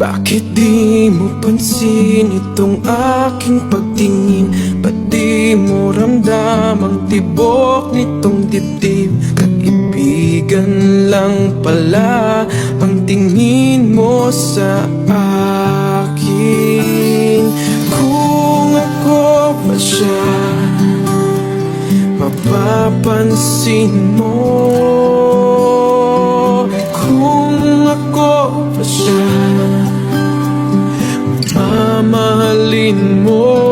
Bakit di mo pansin itong aking pagtingin? Ba't di mo ramdam ang tibok nitong dibdib? Kaibigan lang pala ang tingin mo sa akin. Kung ako pa siya, mapapansin mo. Kung ako pa siya, mamahalin mo.